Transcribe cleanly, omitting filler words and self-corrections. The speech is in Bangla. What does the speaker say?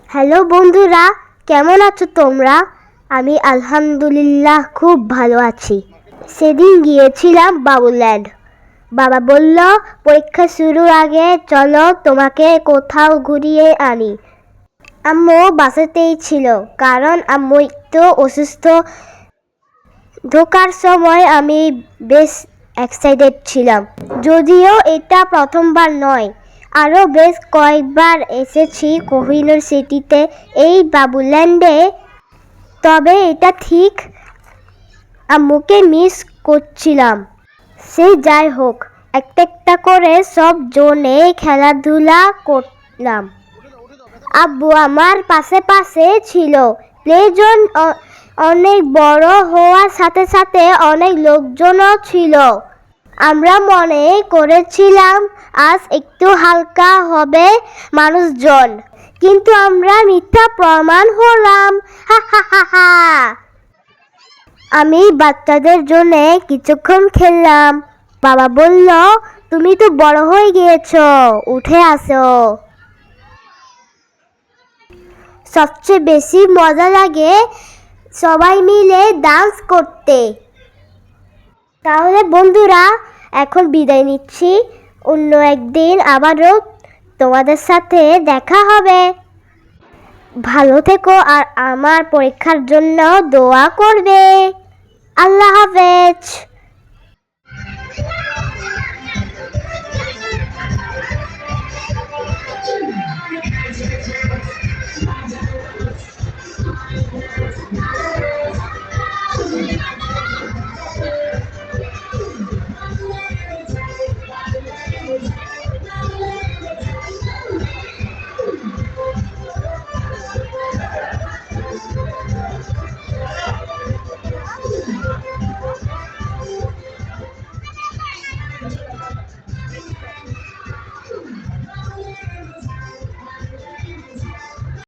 হ্যালো বন্ধুরা, কেমন আছো তোমরা? আমি আলহামদুলিল্লাহ খুব ভালো আছি। সেদিন গিয়েছিলাম বাবুল্যান্ড। বাবা বলল, পরীক্ষা শুরুর আগে চলো তোমাকে কোথাও ঘুরিয়ে আনি। আম্মু বাসাতেই ছিল, কারণ আম্মু একটু অসুস্থ। ঢোকার সময় আমি বেশ এক্সাইটেড ছিলাম, যদিও এটা প্রথমবার নয়। আরও বেশ কয়েকবার এসেছি কোহিনুর সিটিতে, এই বাবুল্যান্ডে। তবে এটা ঠিক আম্মুকে মিস করছিলাম। সে যাই হোক, একটা একটা করে সব জোনে খেলাধুলা করলাম। আব্বু আমার পাশে পাশে ছিল। প্লে জোন অনেক বড় হওয়ার সাথে সাথে অনেক লোকজনও ছিল। আমরা মনে করেছিলাম আজ একটু হালকা হবে মানুষজন, কিন্তু আমরা মিথ্যা প্রমাণ হলাম। হা হা হা হা। আমি বাচ্চাদের জন্য কিছুক্ষণ খেললাম। বাবা বলল, তুমি তো বড় হয়ে গিয়েছো, উঠে আসো। সবচেয়ে বেশি মজা লাগে সবাই মিলে ডান্স করতে। তাহলে বন্ধুরা, এখন বিদায় নিচ্ছি। অন্য একদিন আবারও তোমাদের সাথে দেখা হবে। ভালো থেকো আর আমার পরীক্ষার জন্য দোয়া করবে। আল্লাহ হাফেজ।